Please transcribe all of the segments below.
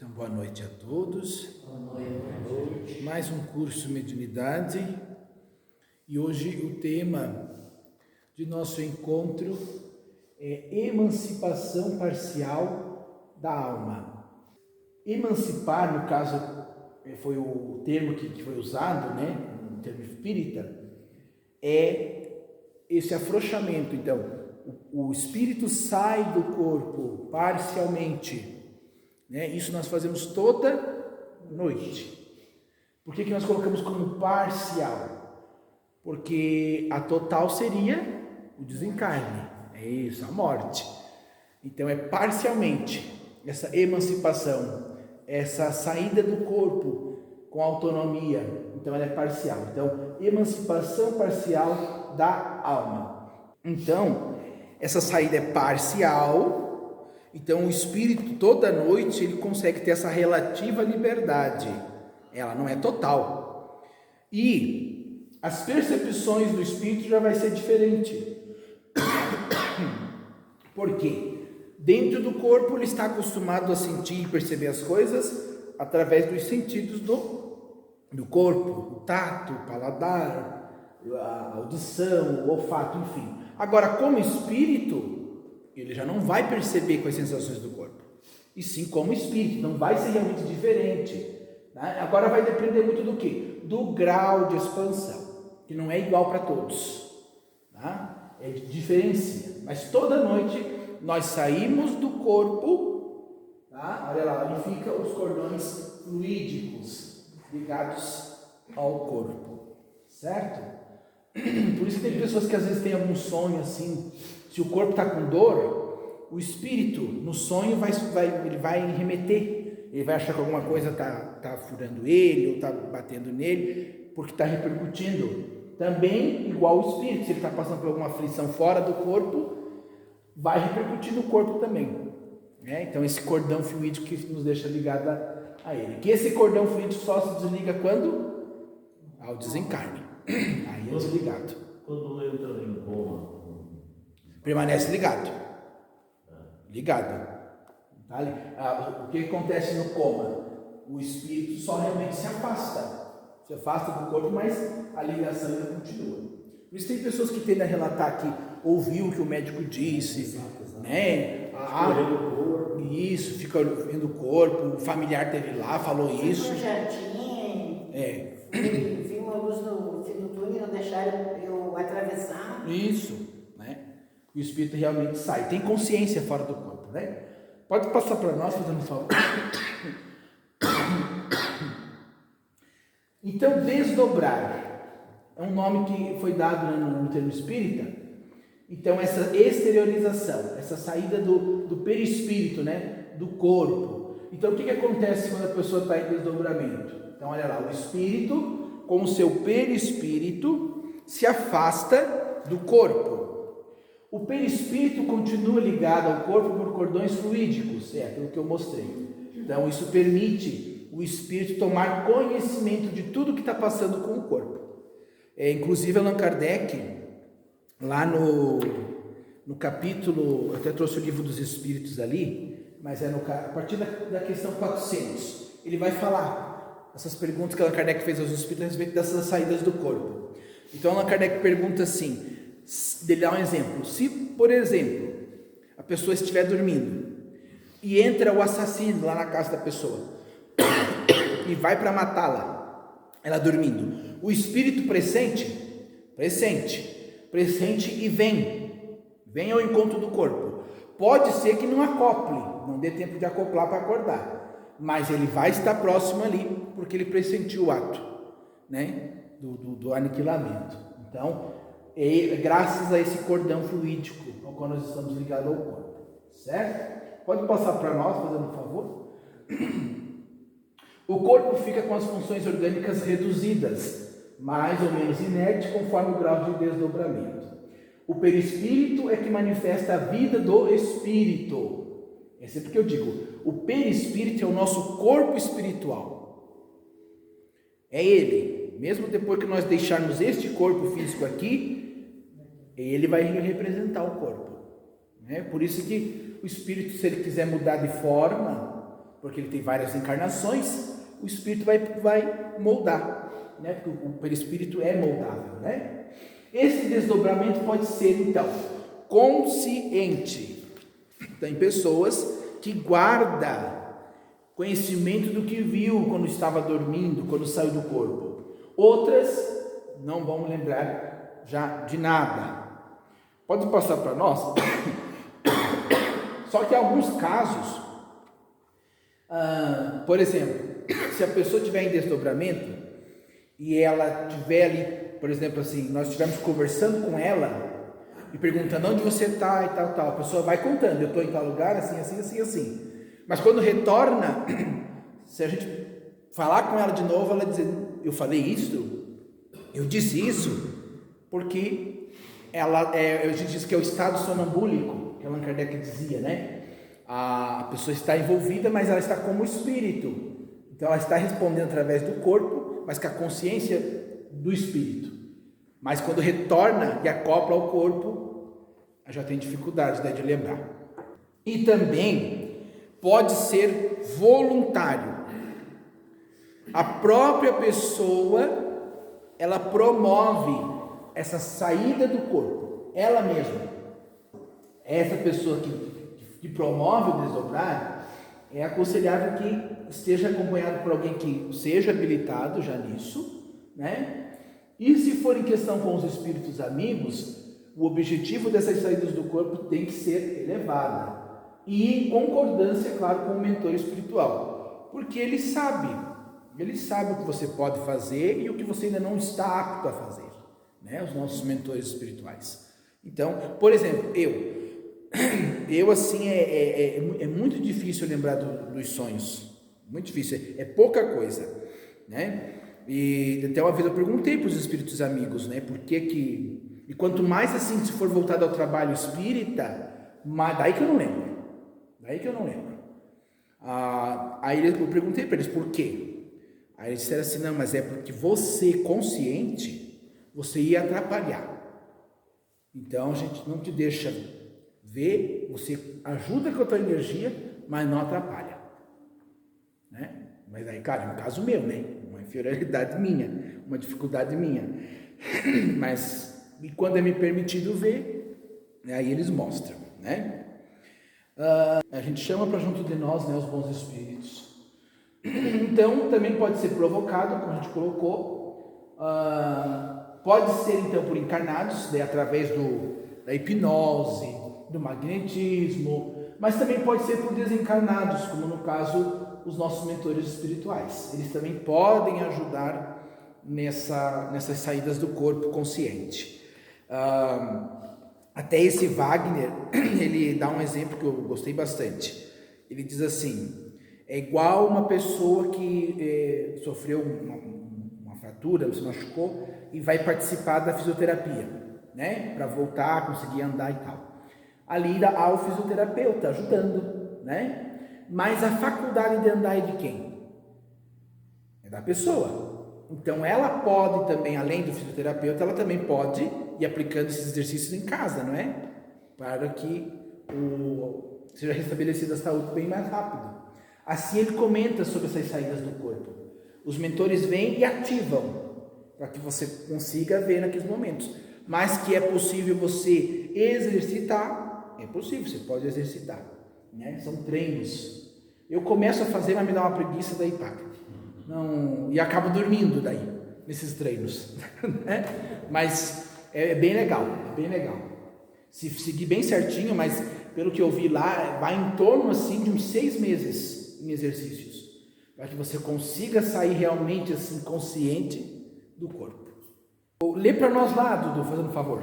Então, boa noite a todos. Boa noite. Mais um curso Mediunidade. E hoje o tema de nosso encontro é emancipação parcial da alma. Emancipar, no caso, foi o termo que foi usado, né, no termo espírita, é esse afrouxamento. Então, o espírito sai do corpo parcialmente. Isso nós fazemos toda noite. Por que nós colocamos como parcial? Porque a total seria o desencarne, é isso, a morte. Então é parcialmente essa emancipação, essa saída do corpo com autonomia. Então ela é parcial. Então, emancipação parcial da alma. Então, essa saída é parcial. Então o espírito toda noite ele consegue ter essa relativa liberdade, ela não é total. E as percepções do espírito já vai ser diferente. Por quê? Dentro do corpo ele está acostumado a sentir e perceber as coisas através dos sentidos do corpo, o tato, o paladar, a audição, o olfato, enfim. Agora, como espírito, ele já não vai perceber com as sensações do corpo, e sim como espírito, não vai ser realmente diferente, né? Agora vai depender muito do quê? Do grau de expansão, que não é igual para todos, tá? É diferencia, mas toda noite nós saímos do corpo, tá? Olha lá, onde ficam os cordões fluídicos ligados ao corpo, certo? Por isso que tem pessoas que às vezes têm algum sonho assim. Se o corpo está com dor, o espírito no sonho ele vai remeter, ele vai achar que alguma coisa está furando ele, ou está batendo nele, porque está repercutindo. Também, igual o espírito, se ele está passando por alguma aflição fora do corpo, vai repercutir no corpo também. Então, esse cordão fluídico que nos deixa ligado a ele. Que esse cordão fluídico só se desliga quando? Ao desencarne. Aí é desligado. Quando entra em coma, permanece ligado. O que acontece no coma? O espírito só realmente se afasta do corpo, mas a ligação ainda continua. Por isso tem pessoas que tendem a relatar que ouviu o que o médico disse, né? Isso, fica vendo o corpo, o familiar teve lá, falou isso. No jardim, vi uma luz no fim do túnel, não deixaram eu atravessar. Isso. O espírito realmente sai, tem consciência fora do corpo, né? Pode passar para nós, fazendo um favor. Então, desdobrar é um nome que foi dado no termo espírita. Então, essa exteriorização, essa saída do perispírito, né? Do corpo. Então, o que acontece quando a pessoa está em desdobramento? Então, olha lá, o espírito, com o seu perispírito, se afasta do corpo. O perispírito continua ligado ao corpo por cordões fluídicos, é aquilo que eu mostrei. Então, isso permite o espírito tomar conhecimento de tudo que está passando com o corpo. Inclusive, Allan Kardec, lá no capítulo, eu até trouxe o livro dos Espíritos ali, mas a partir da questão 400, ele vai falar essas perguntas que Allan Kardec fez aos espíritos a respeito dessas saídas do corpo. Então, Allan Kardec pergunta assim, ele dá um exemplo. Se, por exemplo, a pessoa estiver dormindo e entra o assassino lá na casa da pessoa e vai para matá-la, ela dormindo, o espírito pressente e vem ao encontro do corpo. Pode ser que não acople, não dê tempo de acoplar para acordar, mas ele vai estar próximo ali porque ele pressentiu o ato, né, do aniquilamento. Então, graças a esse cordão fluídico ao qual nós estamos ligados ao corpo, certo? Pode passar para nós, fazendo um favor. O corpo fica com as funções orgânicas reduzidas, mais ou menos inerte, conforme o grau de desdobramento. O perispírito é que manifesta a vida do espírito. É sempre que eu digo, o perispírito é o nosso corpo espiritual. É ele. Mesmo depois que nós deixarmos este corpo físico aqui, ele vai representar o corpo. Por isso que o espírito, se ele quiser mudar de forma, porque ele tem várias encarnações, o espírito vai moldar, né? Porque o perispírito é moldável, né? Esse desdobramento pode ser, então, consciente. Tem pessoas que guardam conhecimento do que viu quando estava dormindo, quando saiu do corpo. Outras não vão lembrar já de nada. Pode passar para nós? Só que em alguns casos, por exemplo, se a pessoa tiver em desdobramento e ela tiver ali, por exemplo, assim, nós estivermos conversando com ela e perguntando onde você está e tal, a pessoa vai contando, eu estou em tal lugar, assim, assim, assim, assim. Mas quando retorna, se a gente falar com ela de novo, ela dizer, eu falei isso, eu disse isso, porque a gente diz que é o estado sonambúlico, que Allan Kardec dizia, né? A pessoa está envolvida, mas ela está como espírito. Então ela está respondendo através do corpo, mas com a consciência do espírito. Mas quando retorna e acopla ao corpo, já tem dificuldade, né, de lembrar. E também pode ser voluntário. A própria pessoa, ela promove essa saída do corpo, ela mesma. Essa pessoa que promove o desdobrar, é aconselhável que esteja acompanhado por alguém que seja habilitado já nisso, né? E se for em questão com os espíritos amigos, o objetivo dessas saídas do corpo tem que ser elevada. E em concordância, claro, com o mentor espiritual. Porque ele sabe o que você pode fazer e o que você ainda não está apto a fazer, né? Os nossos mentores espirituais. Então, por exemplo, eu assim, é muito difícil lembrar dos sonhos. Muito difícil, é pouca coisa, né? E até uma vez eu perguntei para os espíritos amigos, né? Por que e quanto mais assim, se for voltado ao trabalho espírita, daí que eu não lembro. Aí eu perguntei para eles por quê. Aí eles disseram assim, não, mas é porque você, consciente, você ia atrapalhar. Então a gente não te deixa ver, você ajuda com a tua energia, mas não atrapalha, né? Mas aí, cara, é um caso meu, né? Uma inferioridade minha, uma dificuldade minha. Mas, e quando é me permitido ver, aí eles mostram, né? A gente chama para junto de nós, né, os bons espíritos. Então, também pode ser provocado, como a gente colocou. Pode ser, então, por encarnados, né, através da hipnose, do magnetismo, mas também pode ser por desencarnados, como no caso os nossos mentores espirituais. Eles também podem ajudar nessas saídas do corpo consciente. Até esse Wagner, ele dá um exemplo que eu gostei bastante. Ele diz assim, é igual uma pessoa que sofreu uma fratura, se machucou e vai participar da fisioterapia, né? Para voltar a conseguir andar e tal. Ali há o fisioterapeuta ajudando, né? Mas a faculdade de andar é de quem? É da pessoa. Então ela pode também, além do fisioterapeuta, ela também pode ir aplicando esses exercícios em casa, não é? Para que seja restabelecida a saúde bem mais rápido. Assim ele comenta sobre essas saídas do corpo. Os mentores vêm e ativam, para que você consiga ver naqueles momentos. Mas que é possível você exercitar, é possível, você pode exercitar, né? São treinos. Eu começo a fazer, mas me dá uma preguiça, daí para. Não, e acabo dormindo daí, nesses treinos. Né? Mas é bem legal, Se seguir bem certinho, mas pelo que eu vi lá, vai em torno assim de uns 6 meses em exercícios, para que você consiga sair realmente assim consciente do corpo. Lê para nós lá, Dudu, fazendo um favor.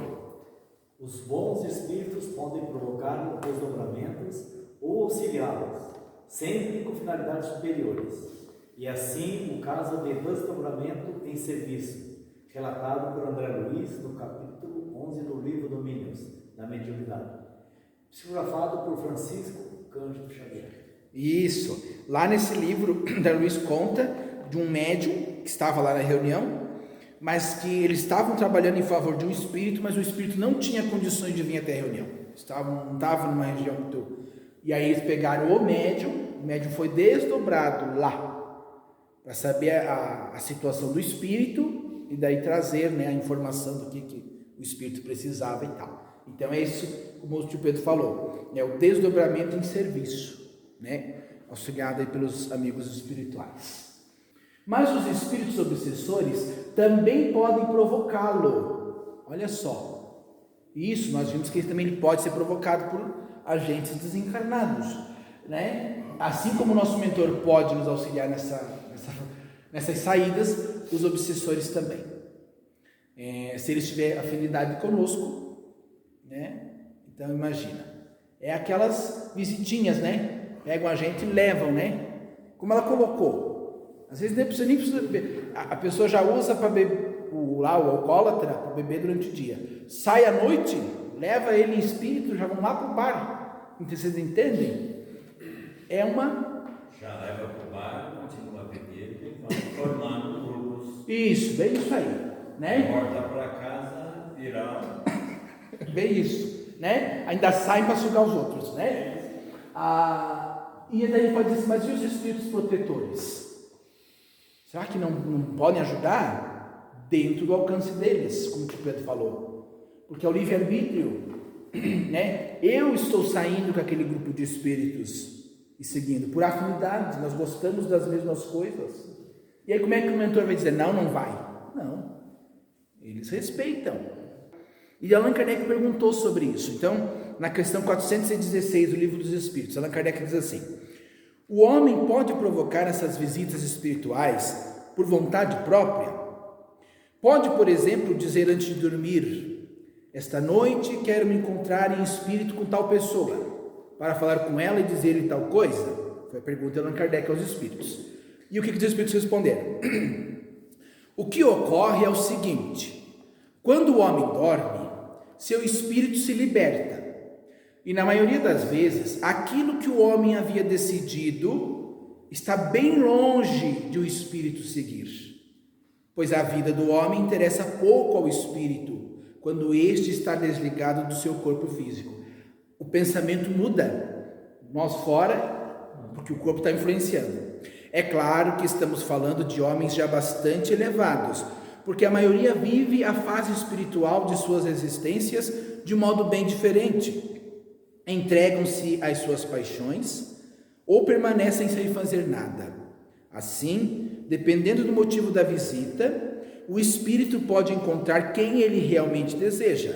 Os bons espíritos podem provocar desdobramentos ou auxiliá-los, sempre com finalidades superiores. E assim, o caso de desdobramento em serviço, relatado por André Luiz no capítulo 11 do livro Domínios da Mediunidade, psicografado por Francisco Cândido Xavier. Isso, lá nesse livro, André Luiz conta de um médium que estava lá na reunião, mas que eles estavam trabalhando em favor de um espírito, mas o espírito não tinha condições de vir até a reunião. Não estava numa região E aí eles pegaram o médium foi desdobrado lá, para saber a situação do espírito e daí trazer, né, a informação do que o espírito precisava e tal. Então é isso, como o tio Pedro falou, é o desdobramento em serviço, né, auxiliado aí pelos amigos espirituais. Mas os espíritos obsessores também podem provocá-lo. Olha só, isso nós vimos que ele também pode ser provocado por agentes desencarnados, né? Assim como o nosso mentor pode nos auxiliar nessas saídas, os obsessores também. Se eles tiverem afinidade conosco, né? Então imagina, é aquelas visitinhas, né? Pegam a gente e levam, né? Como ela colocou, às vezes nem precisa beber. A pessoa já usa para beber o alcoólatra para beber durante o dia. Sai à noite, leva ele em espírito, já vão lá para o bar. Então, vocês entendem? É uma... Já leva para o bar, continua a beber e vai formando grupos. Isso, bem isso aí, né? Volta para casa, virar. Bem isso, né? Ainda saem para sugar os outros, né? E daí pode dizer, mas e os espíritos protetores? Será que não podem ajudar? Dentro do alcance deles, como o tio Pedro falou. Porque é o livre-arbítrio, né? Eu estou saindo com aquele grupo de espíritos e seguindo, por afinidade, nós gostamos das mesmas coisas. E aí como é que o mentor vai dizer, não vai? Não, eles respeitam. E Allan Kardec perguntou sobre isso. Então, na questão 416 do Livro dos Espíritos, Allan Kardec diz assim: o homem pode provocar essas visitas espirituais por vontade própria? Pode, por exemplo, dizer antes de dormir: esta noite quero me encontrar em espírito com tal pessoa, para falar com ela e dizer-lhe tal coisa? Foi a pergunta de Allan Kardec aos espíritos. E o que os espíritos responderam? O que ocorre é o seguinte: quando o homem dorme, seu espírito se liberta. E na maioria das vezes, aquilo que o homem havia decidido está bem longe de o espírito seguir. Pois a vida do homem interessa pouco ao espírito, quando este está desligado do seu corpo físico. O pensamento muda, nós fora, porque o corpo está influenciando. É claro que estamos falando de homens já bastante elevados, porque a maioria vive a fase espiritual de suas existências de modo bem diferente. Entregam-se às suas paixões ou permanecem sem fazer nada. Assim, dependendo do motivo da visita, o espírito pode encontrar quem ele realmente deseja,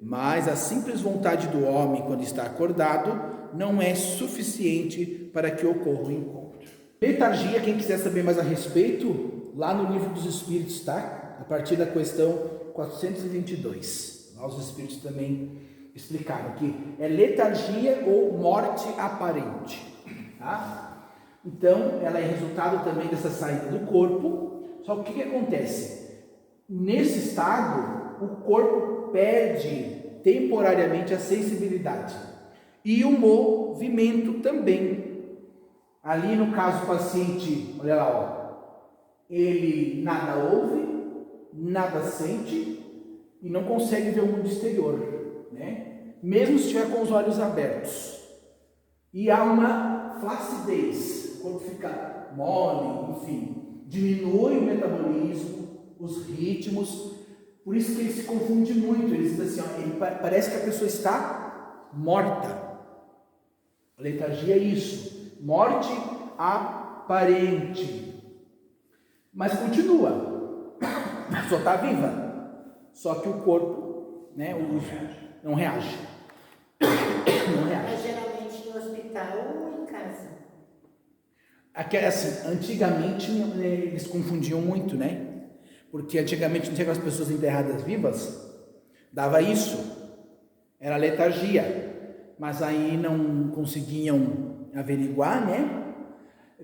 mas a simples vontade do homem, quando está acordado, não é suficiente para que ocorra o encontro. Letargia, quem quiser saber mais a respeito, lá no Livro dos Espíritos, tá? A partir da questão 422. Lá os Espíritos também explicaram que é letargia ou morte aparente, tá? Então, ela é resultado também dessa saída do corpo. Só que o que acontece? Nesse estado, o corpo perde temporariamente a sensibilidade e o movimento também. Ali no caso o paciente, olha lá, ó, ele nada ouve, nada sente e não consegue ver o mundo exterior, né? Mesmo se estiver com os olhos abertos. E há uma flacidez, o corpo fica mole, enfim, diminui o metabolismo, os ritmos, por isso que ele se confunde muito. Ele diz assim, ó, ele parece que a pessoa está morta. A letargia é isso. Morte aparente, mas continua, a pessoa está viva, só que o corpo, né, não reage. Não reage. Mas geralmente no hospital ou em casa? Assim, antigamente eles confundiam muito, né? Porque antigamente não tinha aquelas pessoas enterradas vivas, dava isso, era letargia, mas aí não conseguiam averiguar, né?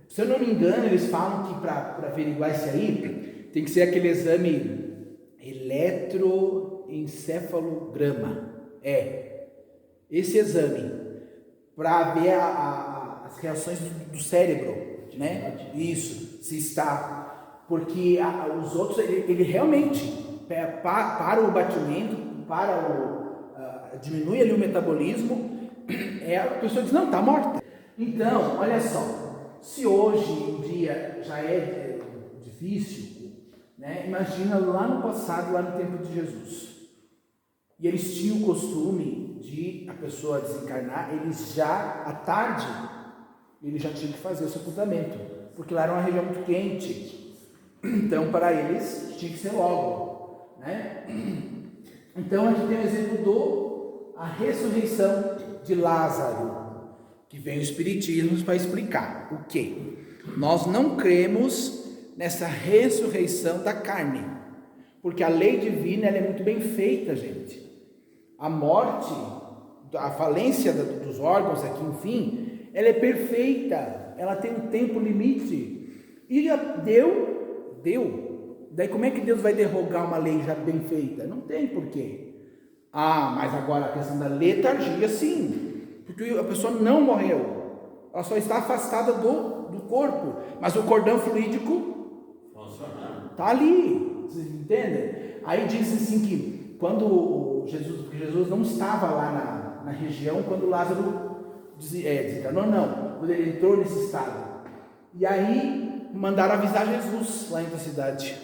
Se eu não me engano, eles falam que para averiguar isso aí, tem que ser aquele exame eletroencefalograma. Esse exame, para ver as reações do cérebro, né? Isso, se está... Porque os outros, ele realmente para o batimento, diminui ali o metabolismo, A pessoa diz, não, está morta. Então, olha só, se hoje em dia já é difícil, né? Imagina lá no passado, lá no tempo de Jesus. E eles tinham o costume de a pessoa desencarnar, eles já, à tarde, eles já tinham que fazer o sepultamento, porque lá era uma região muito quente. Então, para eles, tinha que ser logo, né? Então, a gente tem o exemplo da ressurreição de Lázaro, que vem o Espiritismo para explicar o quê? Nós não cremos nessa ressurreição da carne, porque a lei divina ela é muito bem feita, gente. A morte, a falência dos órgãos aqui, enfim, ela é perfeita, ela tem um tempo limite, e já deu. Daí como é que Deus vai derrogar uma lei já bem feita? Não tem porquê. Mas agora a questão da letargia, sim, porque a pessoa não morreu, ela só está afastada do corpo, mas o cordão fluídico está ali, vocês entendem? Aí diz assim que quando Jesus não estava lá na região quando Lázaro desencarnou, quando ele entrou nesse estado, e aí mandaram avisar Jesus lá entre a cidade,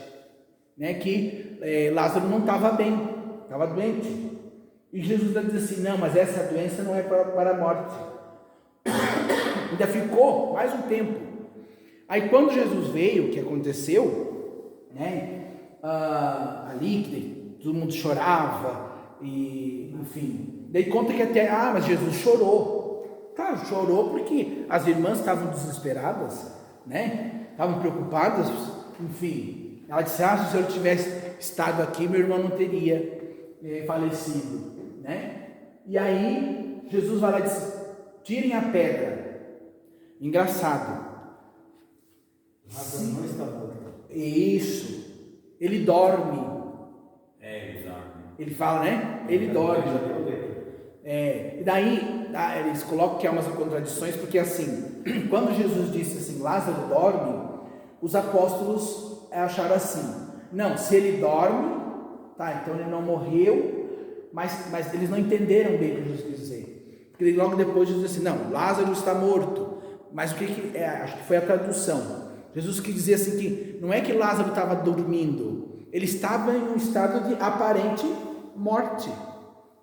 né, que Lázaro não estava bem, estava doente. E Jesus diz assim, não, mas essa doença não é para a morte. Ainda ficou mais um tempo. Aí quando Jesus veio, o que aconteceu, né, ali, que todo mundo chorava, e enfim, daí conta que até, mas Jesus chorou. Claro, chorou porque as irmãs estavam desesperadas, né, estavam preocupadas, enfim. Ela disse, se o Senhor tivesse estado aqui, meu irmão não teria falecido. Né? E aí Jesus vai lá e diz, tirem a pedra. Engraçado, Lázaro não está morto. Isso, ele dorme. Ele dorme. Ele fala, né? Ele dorme. E daí eles colocam que há umas contradições, porque assim, quando Jesus disse assim, Lázaro dorme, os apóstolos acharam assim, não, se ele dorme, tá, então ele não morreu. Mas eles não entenderam bem o que Jesus quis dizer, porque logo depois Jesus disse assim, não, Lázaro está morto, mas o que acho que foi a tradução. Jesus quis dizer assim que não é que Lázaro estava dormindo, ele estava em um estado de aparente morte,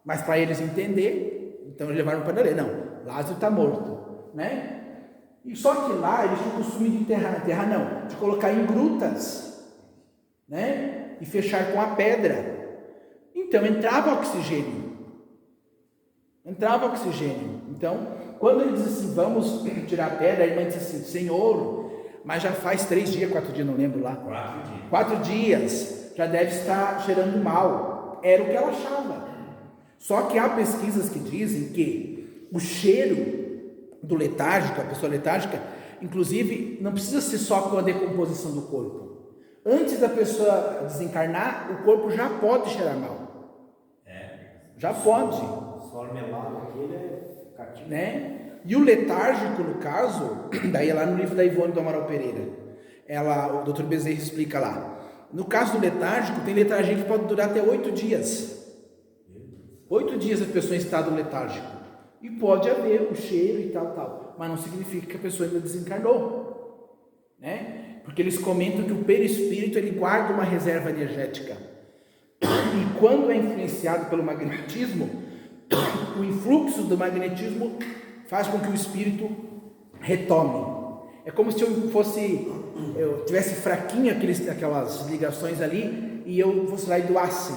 mas para eles entender, então eles levaram para ele, não, Lázaro está morto, né? E só que lá eles tinham o costume de enterrar não, de colocar em grutas, né? E fechar com a pedra. Então entrava oxigênio. Então, quando ele diz assim, vamos tirar a pedra, a irmã diz assim, Senhor, mas já faz 3 dias, 4 dias, não lembro lá. 4 dias, já deve estar cheirando mal. Era o que ela achava. Só que há pesquisas que dizem que o cheiro do letárgico, a pessoa letárgica, inclusive, não precisa ser só com a decomposição do corpo. Antes da pessoa desencarnar, o corpo já pode cheirar mal. Já pode. Só melado aquele é catinho. Né? E o letárgico, no caso, daí é lá no livro da Ivone do Amaral Pereira, o Dr. Bezerra explica lá. No caso do letárgico, tem letargia que pode durar até 8 dias. 8 dias a pessoa em estado letárgico. E pode haver o cheiro e tal. Mas não significa que a pessoa ainda desencarnou. Né? Porque eles comentam que o perispírito ele guarda uma reserva energética. E quando é influenciado pelo magnetismo, o influxo do magnetismo faz com que o espírito retome. É como se eu tivesse fraquinho aquelas ligações ali, e eu fosse lá e doasse,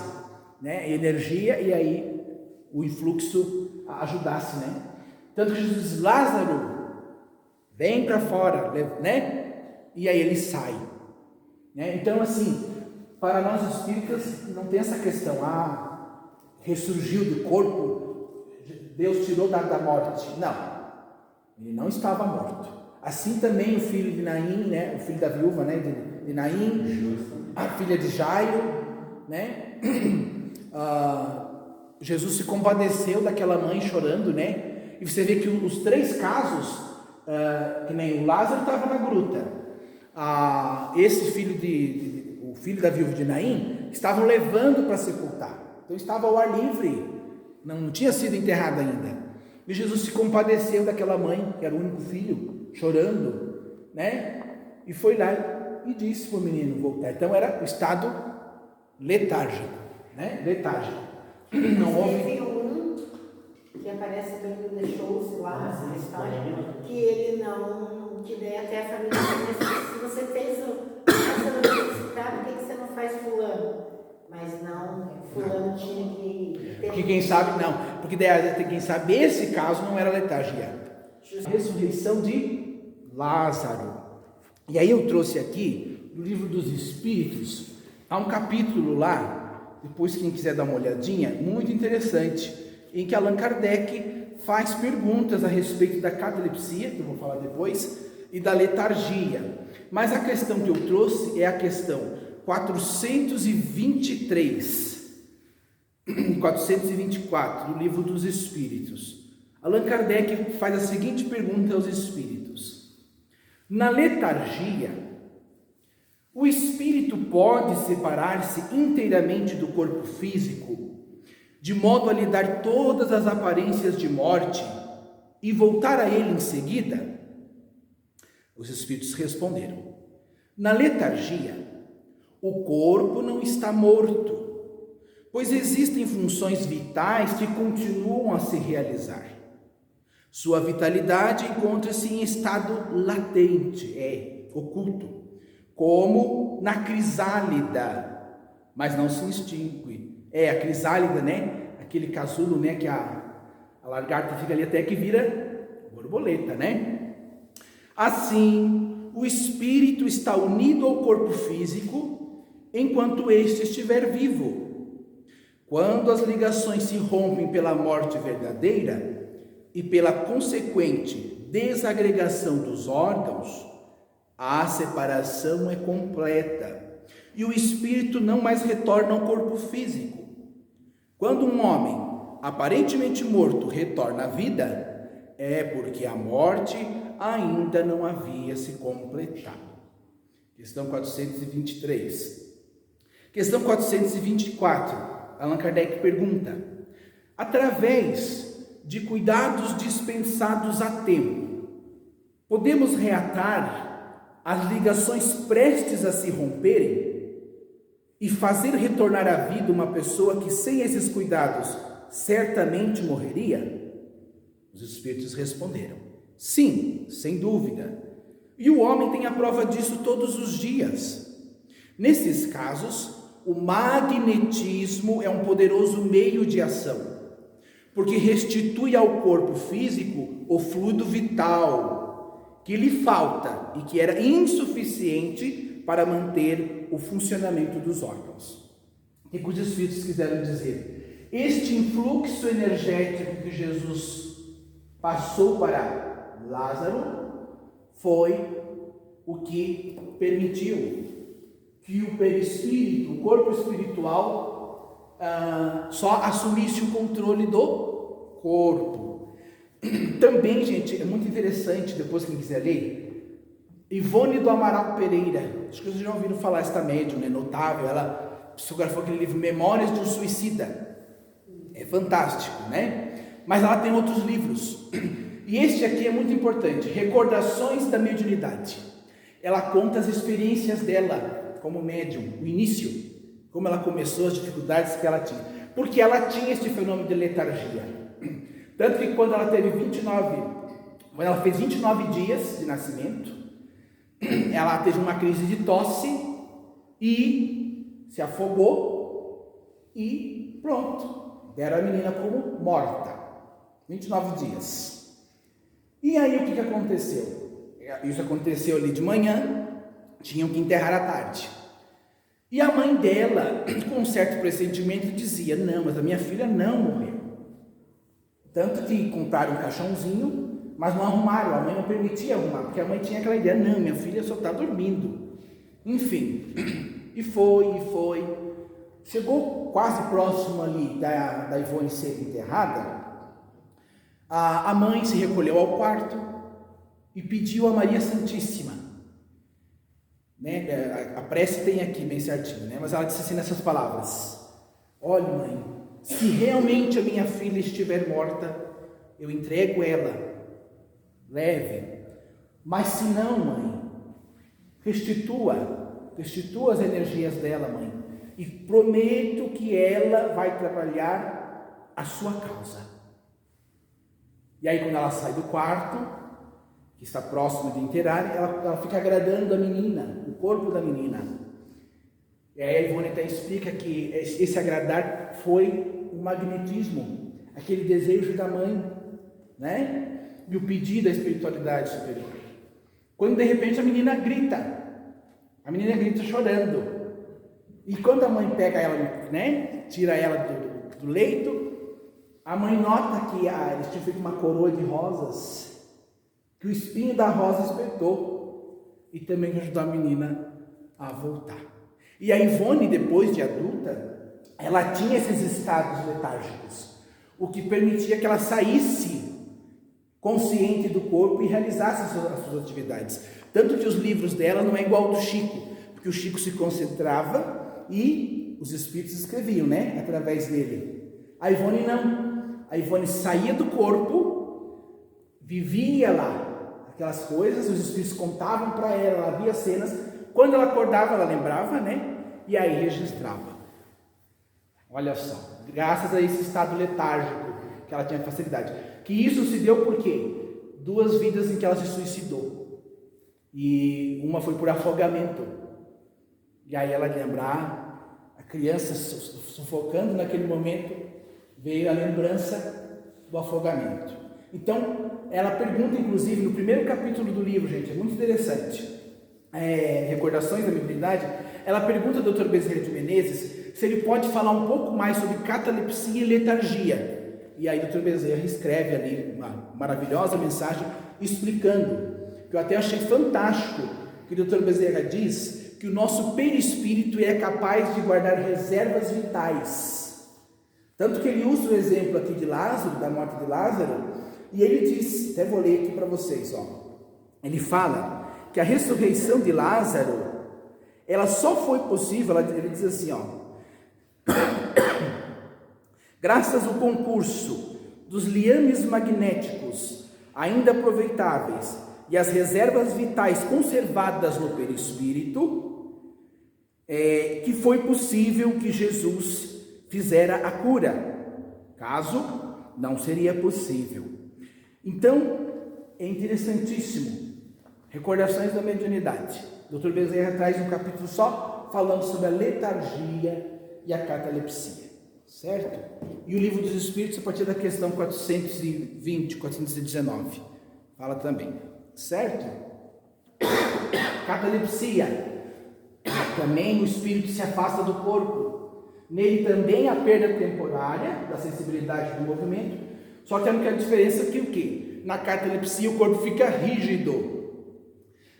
né, energia, e aí o influxo ajudasse, né? Tanto que Jesus diz, Lázaro, vem para fora, né? E aí ele sai, né? Então assim, para nós espíritas não tem essa questão, ressurgiu do corpo, Deus tirou da morte. Não, ele não estava morto. Assim também o filho de Naim, né, o filho da viúva, né, de Naim, a filha de Jairo, né, Jesus se compadeceu daquela mãe chorando, né, e você vê que os 3 casos, que nem o Lázaro estava na gruta, esse filho o filho da viúva de Naim, estavam levando para sepultar. Então estava ao ar livre, não tinha sido enterrado ainda. E Jesus se compadeceu daquela mãe, que era o único filho, chorando, né? E foi lá e disse para o menino voltar. Então era o estado letárgico, né? Letárgico. Não houve... Teve um que aparece que ele deixou-se lá na história, que ele não, que daí até a família disse, se você fez você não necessitar, por que você não faz fulano? Mas não, fulano tinha que... Porque quem sabe, não, porque daí quem sabe esse caso não era letargia. A ressurreição de Lázaro. E aí eu trouxe aqui, no livro dos Espíritos, há um capítulo lá, depois quem quiser dar uma olhadinha, muito interessante, em que Allan Kardec faz perguntas a respeito da catalepsia, que eu vou falar depois, e da letargia. Mas a questão que eu trouxe é a questão 423 e 424 do livro dos Espíritos. Allan Kardec faz a seguinte pergunta aos Espíritos: na letargia, o espírito pode separar-se inteiramente do corpo físico, de modo a lhe dar todas as aparências de morte e voltar a ele em seguida? Os espíritos responderam: na letargia, o corpo não está morto, pois existem funções vitais que continuam a se realizar. Sua vitalidade encontra-se em estado latente, oculto, como na crisálida, mas não se extingue. A crisálida, né? Aquele casulo, né? Que a lagarta fica ali até que vira borboleta, né? Assim, o espírito está unido ao corpo físico enquanto este estiver vivo. Quando as ligações se rompem pela morte verdadeira e pela consequente desagregação dos órgãos, a separação é completa e o espírito não mais retorna ao corpo físico. Quando um homem aparentemente morto retorna à vida, é porque a morte ainda não havia se completado. Questão 423. Questão 424. Allan Kardec pergunta: através de cuidados dispensados a tempo, podemos reatar as ligações prestes a se romperem e fazer retornar à vida uma pessoa que sem esses cuidados certamente morreria? Os espíritos responderam: sim, sem dúvida. E o homem tem a prova disso todos os dias. Nesses casos, o magnetismo é um poderoso meio de ação, porque restitui ao corpo físico o fluido vital que lhe falta e que era insuficiente para manter o funcionamento dos órgãos. E que os espíritos quiseram dizer: este influxo energético que Jesus passou para Lázaro foi o que permitiu que o perispírito, o corpo espiritual, só assumisse o controle do corpo. Também, gente, é muito interessante, depois quem quiser ler, Ivone do Amaral Pereira, acho que vocês já ouviram falar, esta médium, né, notável, ela psicografou aquele livro Memórias de um Suicida, é fantástico, né? Mas ela tem outros livros, e este aqui é muito importante, Recordações da Mediunidade. Ela conta as experiências dela como médium, o início, como ela começou, as dificuldades que ela tinha, porque ela tinha este fenômeno de letargia, tanto que quando ela fez 29 dias de nascimento, ela teve uma crise de tosse e se afogou e pronto, deram a menina como morta, 29 dias. E aí o que aconteceu? Isso aconteceu ali de manhã, tinham que enterrar à tarde. E a mãe dela, com um certo pressentimento, dizia: não, mas a minha filha não morreu. Tanto que compraram um caixãozinho, mas não arrumaram, a mãe não permitia arrumar, porque a mãe tinha aquela ideia: não, minha filha só está dormindo. Enfim, e foi. Chegou quase próximo ali da Ivone ser enterrada, a mãe se recolheu ao quarto e pediu a Maria Santíssima, né? A prece tem aqui bem certinho, né? Mas ela disse assim nessas palavras: olha, mãe, se realmente a minha filha estiver morta, eu entrego ela, leve. Mas se não, mãe, restitua as energias dela, mãe, e prometo que ela vai trabalhar a sua causa. E aí quando ela sai do quarto, que está próximo de enterrar, ela fica agradando a menina, o corpo da menina. E aí a Ivone até explica que esse agradar foi o magnetismo, aquele desejo da mãe, né? E o pedido da espiritualidade superior. Quando de repente a menina grita chorando. E quando a mãe pega ela, né? Tira ela do leito, a mãe nota que eles tinham feito uma coroa de rosas, que o espinho da rosa espetou e também ajudou a menina a voltar. E a Ivone, depois de adulta, ela tinha esses estados letárgicos, o que permitia que ela saísse consciente do corpo e realizasse as suas atividades. Tanto que os livros dela não é igual ao do Chico, porque o Chico se concentrava e os espíritos escreviam, né, através dele. A Ivone não. A Ivone saía do corpo, vivia lá aquelas coisas, os espíritos contavam para ela, ela via cenas. Quando ela acordava, ela lembrava, né? E aí registrava. Olha só, graças a esse estado letárgico que ela tinha facilidade. Que isso se deu por quê? 2 vidas em que ela se suicidou. E uma foi por afogamento. E aí ela lembrar, a criança sufocando naquele momento, veio a lembrança do afogamento. Então, ela pergunta, inclusive, no primeiro capítulo do livro, gente, é muito interessante, Recordações da Mediunidade, ela pergunta ao Dr. Bezerra de Menezes se ele pode falar um pouco mais sobre catalepsia e letargia. E aí o Dr. Bezerra escreve ali uma maravilhosa mensagem explicando, que eu até achei fantástico, que o Dr. Bezerra diz que o nosso perispírito é capaz de guardar reservas vitais. Tanto que ele usa o exemplo aqui de Lázaro, da morte de Lázaro, e ele diz, até vou ler aqui para vocês, ó. Ele fala que a ressurreição de Lázaro, ela só foi possível, ele diz assim, ó, graças ao concurso dos liames magnéticos ainda aproveitáveis e as reservas vitais conservadas no perispírito, que foi possível que Jesus fizera a cura, caso não seria possível. Então, é interessantíssimo, Recordações da Mediunidade. Dr. Bezerra traz um capítulo só falando sobre a letargia e a catalepsia, certo? E o Livro dos Espíritos, a partir da questão 420, 419, fala também, certo? Catalepsia, também o espírito se afasta do corpo. Nele também há perda temporária da sensibilidade do movimento, só que a única diferença é que o quê? Na catalepsia o corpo fica rígido,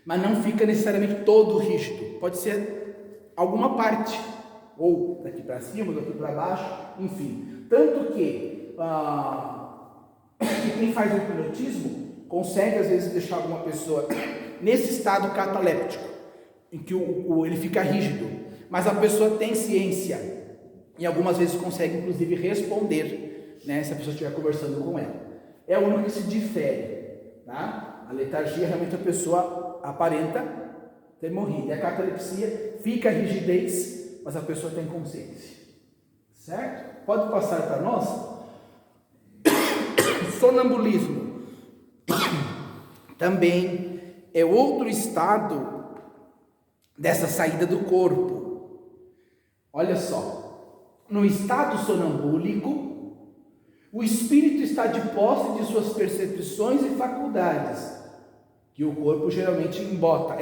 mas não fica necessariamente todo rígido, pode ser alguma parte, ou daqui para cima, daqui para baixo, enfim. Tanto que quem faz o hipnotismo consegue às vezes deixar alguma pessoa nesse estado cataléptico, em que ele fica rígido, mas a pessoa tem ciência e algumas vezes consegue inclusive responder, né, se a pessoa estiver conversando com ela. É o único que se difere, tá? A letargia realmente a pessoa aparenta ter morrido, e a catalepsia fica a rigidez, mas a pessoa tem consciência, certo? Pode passar para nós? Sonambulismo também é outro estado dessa saída do corpo. Olha só, no estado sonambúlico, o espírito está de posse de suas percepções e faculdades, que o corpo geralmente embota.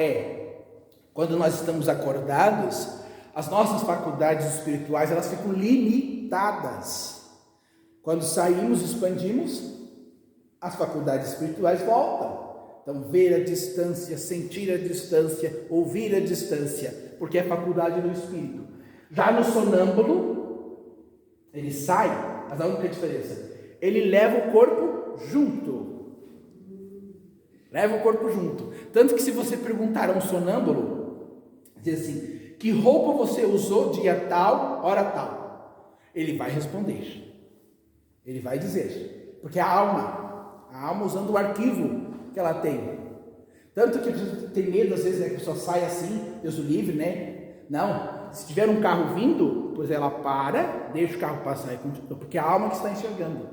Quando nós estamos acordados, as nossas faculdades espirituais, elas ficam limitadas. Quando saímos, expandimos, as faculdades espirituais voltam. Então, ver a distância, sentir a distância, ouvir a distância, porque é faculdade do espírito. Já no sonâmbulo, ele sai, mas a única diferença, ele leva o corpo junto. Leva o corpo junto. Tanto que se você perguntar a um sonâmbulo, diz assim, que roupa você usou dia tal, hora tal? Ele vai responder. Ele vai dizer. Porque a alma usando o arquivo que ela tem. Tanto que a pessoa tem medo, às vezes, né, que a pessoa sai assim, Deus o livre, né? Não, se tiver um carro vindo, pois ela para, deixa o carro passar, porque é a alma que está enxergando,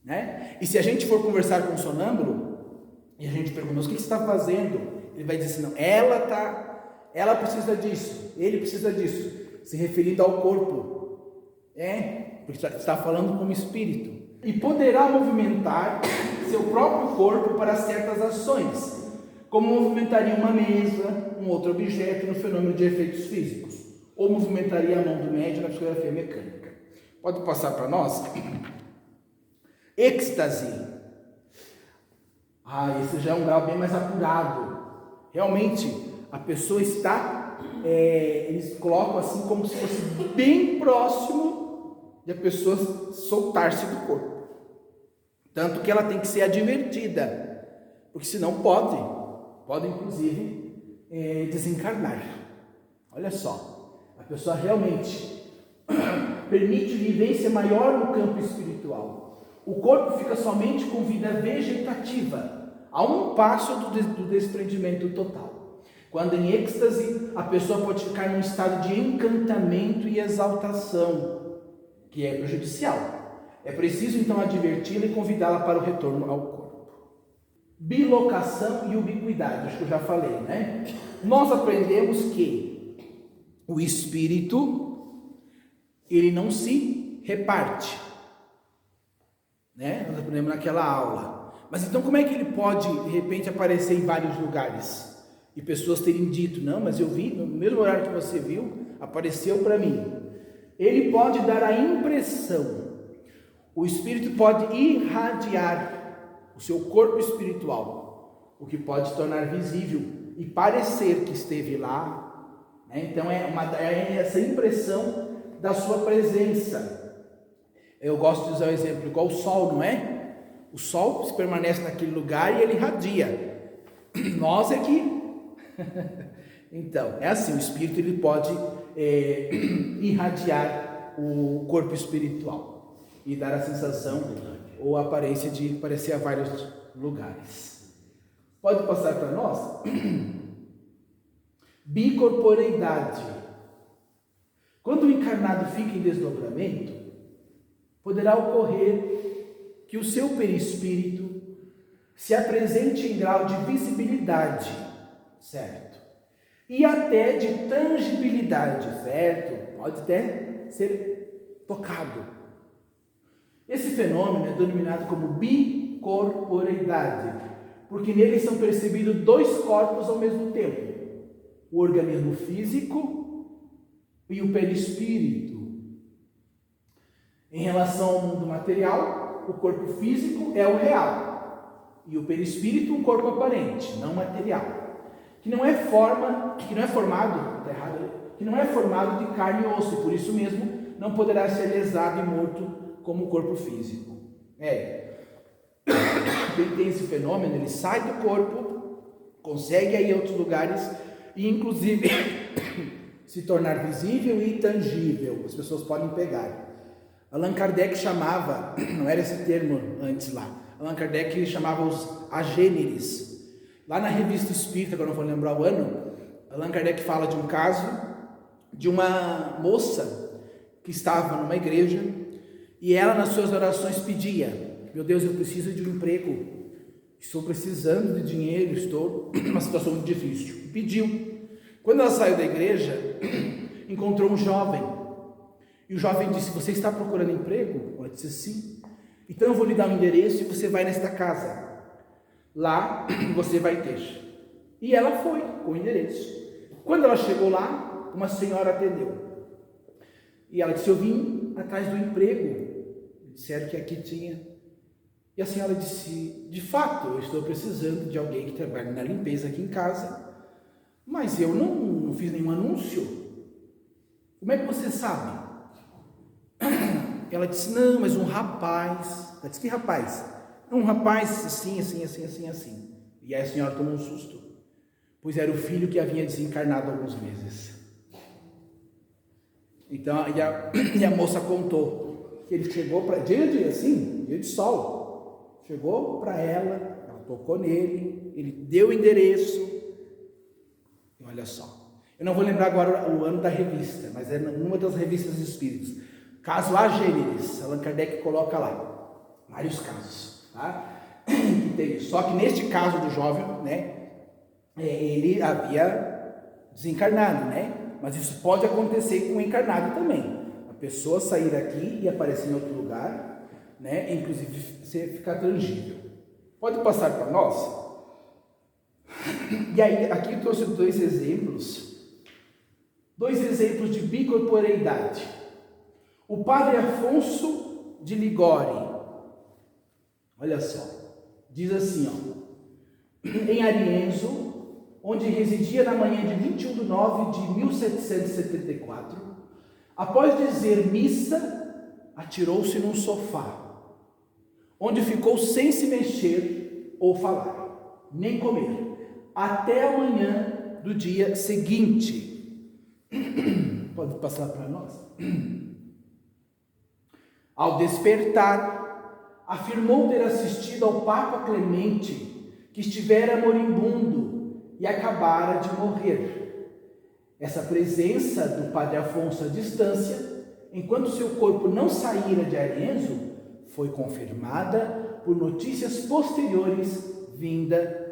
né? E se a gente for conversar com um sonâmbulo, e a gente pergunta, o que você está fazendo? Ele vai dizer assim, não, ela precisa disso, ele precisa disso, se referindo ao corpo, porque está falando como espírito. E poderá movimentar seu próprio corpo para certas ações, como movimentaria uma mesa, um outro objeto no fenômeno de efeitos físicos, ou movimentaria a mão do médium na psicografia mecânica. Pode passar para nós? Êxtase. Esse já é um grau bem mais apurado. Realmente, a pessoa está, eles colocam assim como se fosse bem próximo de a pessoa soltar-se do corpo. Tanto que ela tem que ser advertida, porque senão pode inclusive desencarnar. Olha só, a pessoa realmente permite vivência maior no campo espiritual. O corpo fica somente com vida vegetativa, a um passo do desprendimento total. Quando em êxtase, a pessoa pode ficar num estado de encantamento e exaltação, que é prejudicial. É preciso então adverti-la e convidá-la para o retorno ao corpo. Bilocação e ubiquidade, acho que eu já falei, né? Nós aprendemos que o espírito, ele não se reparte, né? Nós aprendemos naquela aula. Mas então como é que ele pode, de repente, aparecer em vários lugares? E pessoas terem dito, não, mas eu vi, no mesmo horário que você viu, apareceu para mim. Ele pode dar a impressão, o espírito pode irradiar o seu corpo espiritual, o que pode tornar visível e parecer que esteve lá, né? Então é essa impressão da sua presença. Eu gosto de usar o exemplo igual o sol, não é? O sol permanece naquele lugar e ele irradia. Nós é que... Então, é assim, o espírito ele pode irradiar o corpo espiritual e dar a sensação ou a aparência de aparecer a vários lugares. Pode passar para nós? Bicorporeidade. Quando o encarnado fica em desdobramento, poderá ocorrer que o seu perispírito se apresente em grau de visibilidade, certo? E até de tangibilidade, certo? Pode até ser tocado. Esse fenômeno é denominado como bicorporeidade, porque nele são percebidos dois corpos ao mesmo tempo, o organismo físico e o perispírito. Em relação ao mundo material, o corpo físico é o real, e o perispírito um corpo aparente, não material, que não é formado de carne e osso, e por isso mesmo não poderá ser lesado e morto como o corpo físico. Quem tem esse fenômeno, ele sai do corpo, consegue ir a outros lugares e inclusive se tornar visível e tangível. As pessoas podem pegar. Allan Kardec chamava, não era esse termo antes lá, Allan Kardec chamava os agêneres. Lá na Revista Espírita, agora não vou lembrar o ano, Allan Kardec fala de um caso de uma moça que estava numa igreja e ela nas suas orações pedia, meu Deus, eu preciso de um emprego, estou precisando de dinheiro, estou numa situação muito difícil. E pediu. Quando ela saiu da igreja, encontrou um jovem, e o jovem disse, você está procurando emprego? Ela disse, sim. Então eu vou lhe dar um endereço e você vai nesta casa, lá você vai ter. E ela foi com o endereço. Quando ela chegou lá, uma senhora atendeu, e ela disse, eu vim atrás do emprego, disseram que aqui tinha. E a senhora disse, de fato, eu estou precisando de alguém que trabalhe na limpeza aqui em casa, mas eu não fiz nenhum anúncio. Como é que você sabe? Ela disse, não, mas um rapaz. Ela disse, que rapaz? Um rapaz assim. E aí a senhora tomou um susto, pois era o filho que havia desencarnado há alguns meses. Então, e a moça contou que ele chegou para dia de sol, chegou para ela tocou nele, ele deu o endereço, e olha só, eu não vou lembrar agora o ano da revista, mas é numa das revistas espíritas, caso A Gênesis, Allan Kardec coloca lá, vários casos, tá? Só que neste caso do jovem, né, ele havia desencarnado, né, mas isso pode acontecer com o encarnado também, a pessoa sair aqui e aparecer em outro lugar, né, inclusive ficar tangível. Pode passar para nós? E aí, aqui eu trouxe dois exemplos de bicorporeidade. O padre Afonso de Ligori, olha só, diz assim, ó, em Arienzo, onde residia na manhã de 21 de nove de 1774, após dizer missa, atirou-se num sofá, onde ficou sem se mexer ou falar, nem comer, até a manhã do dia seguinte. Pode passar para nós? Ao despertar, afirmou ter assistido ao Papa Clemente, que estivera moribundo e acabara de morrer. Essa presença do Padre Afonso à distância, enquanto seu corpo não saíra de Arienzo, foi confirmada por notícias posteriores vinda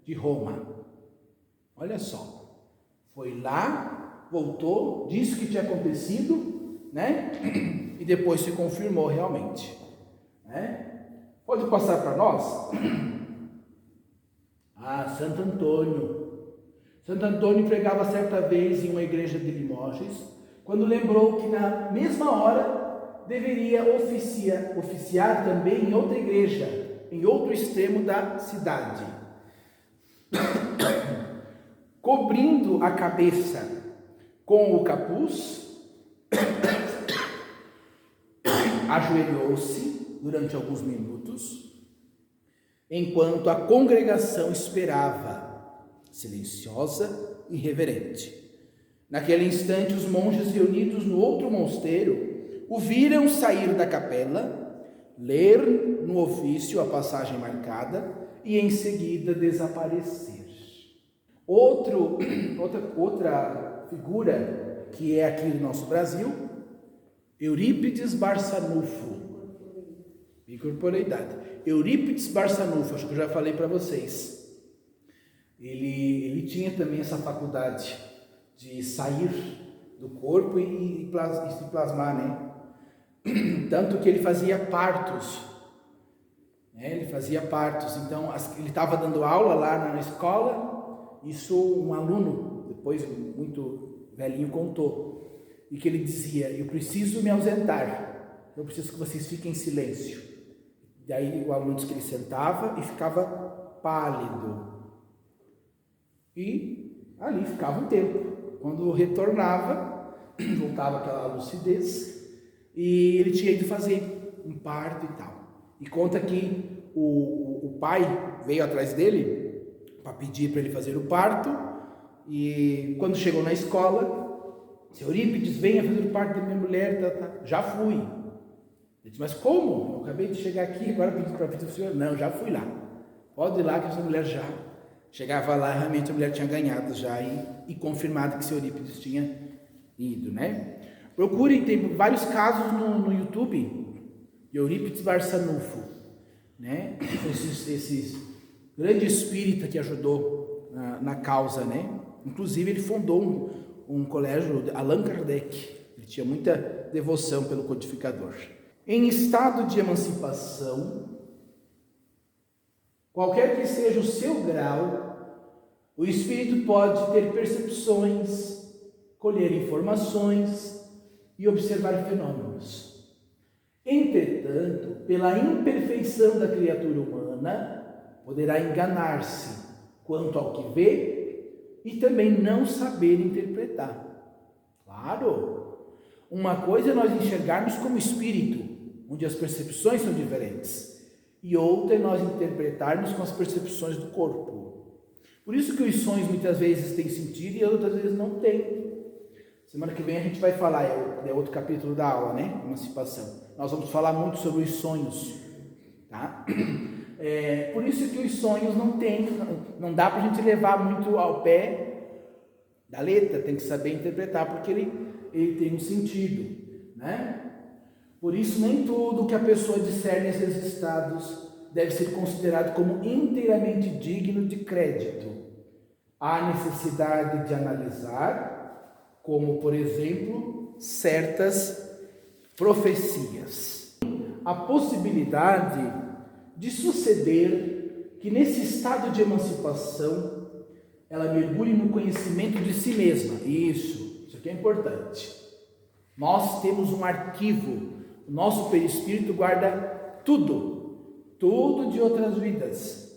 de Roma. Olha só, foi lá, voltou, disse o que tinha acontecido, né? E depois se confirmou realmente, né? Pode passar para nós? Santo Antônio. Santo Antônio pregava certa vez em uma igreja de Limoges, quando lembrou que na mesma hora deveria oficiar também em outra igreja, em outro extremo da cidade. Cobrindo a cabeça com o capuz, ajoelhou-se durante alguns minutos, enquanto a congregação esperava, silenciosa e reverente. Naquele instante, os monges reunidos no outro mosteiro o viram sair da capela, ler no ofício a passagem marcada e em seguida desaparecer. Outra figura que é aqui do nosso Brasil, Eurípides Barçanufo, bicorporeidade. Eurípides Barçanufo, acho que eu já falei para vocês. Ele tinha também essa faculdade de sair do corpo e se plasmar, né? Tanto que ele fazia partos, né? Ele fazia partos. Então, ele estava dando aula lá na escola. Isso um aluno, depois muito velhinho, contou. E que ele dizia: eu preciso me ausentar, eu preciso que vocês fiquem em silêncio. E aí o aluno disse que ele sentava e ficava pálido. E ali ficava um tempo. Quando retornava, voltava aquela lucidez. E ele tinha ido fazer um parto e tal. E conta que o pai veio atrás dele para pedir para ele fazer o parto. E quando chegou na escola, seu Eurípides, venha fazer o parto da minha mulher. Já fui. Ele disse: mas como? Eu acabei de chegar aqui, agora pedi para pedir para o senhor. Não, já fui lá. Pode ir lá que essa mulher já. Chegava lá, realmente a mulher tinha ganhado já e confirmado que seu Eurípides tinha ido, né? Procurem, tem vários casos no YouTube de Eurípides Barçanufo, né? Esse grande espírita que ajudou na causa, né? Inclusive ele fundou um colégio, Allan Kardec. Ele tinha muita devoção pelo codificador. Em estado de emancipação, qualquer que seja o seu grau, o espírito pode ter percepções, colher informações e observar fenômenos. Entretanto, pela imperfeição da criatura humana, poderá enganar-se quanto ao que vê e também não saber interpretar. Claro, uma coisa é nós enxergarmos como espírito, onde as percepções são diferentes, e outra é nós interpretarmos com as percepções do corpo. Por isso que os sonhos muitas vezes têm sentido e outras vezes não têm. Semana que vem a gente vai falar, é outro capítulo da aula, né? Emancipação. Nós vamos falar muito sobre os sonhos, tá? Por isso que os sonhos não dá para a gente levar muito ao pé da letra, tem que saber interpretar, porque ele tem um sentido, né? Por isso, nem tudo que a pessoa disser nesses estados deve ser considerado como inteiramente digno de crédito. Há necessidade de analisar, como, por exemplo, certas profecias. A possibilidade de suceder que nesse estado de emancipação ela mergulhe no conhecimento de si mesma. Isso aqui é importante. Nós temos um arquivo, o nosso perispírito guarda tudo de outras vidas,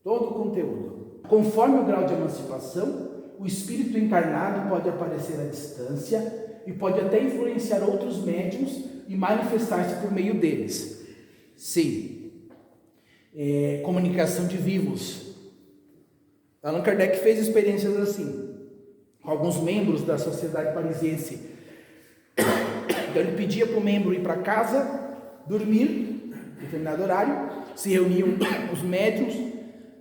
todo o conteúdo. Conforme o grau de emancipação, o espírito encarnado pode aparecer à distância e pode até influenciar outros médiuns e manifestar-se por meio deles. Sim. Comunicação de vivos. Allan Kardec fez experiências assim, com alguns membros da Sociedade Parisiense. Então ele pedia para o membro ir para casa, dormir, em determinado horário, se reuniam os médiuns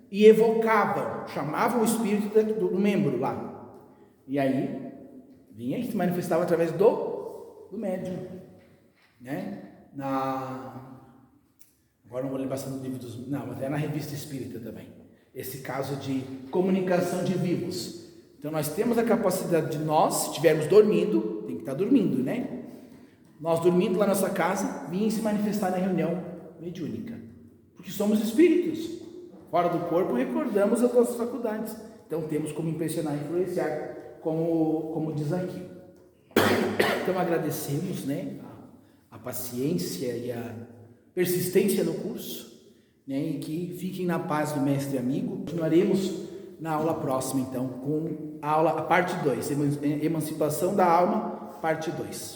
e evocavam, chamavam o espírito do membro lá. E aí vinha e se manifestava através do médium, né? Agora não vou lembrar no livro dos... Não, até na Revista Espírita também. Esse caso de comunicação de vivos. Então nós temos a capacidade de nós, se estivermos dormindo, tem que estar dormindo, né? Nós dormindo lá na nossa casa, vir se manifestar na reunião mediúnica. Porque somos espíritos. Fora do corpo, recordamos as nossas faculdades. Então temos como impressionar e influenciar, como diz aqui. Então agradecemos, né, a paciência e a persistência no curso, né, e que fiquem na paz do mestre amigo. Continuaremos na aula próxima, então, com a parte 2, Emancipação da Alma, parte 2.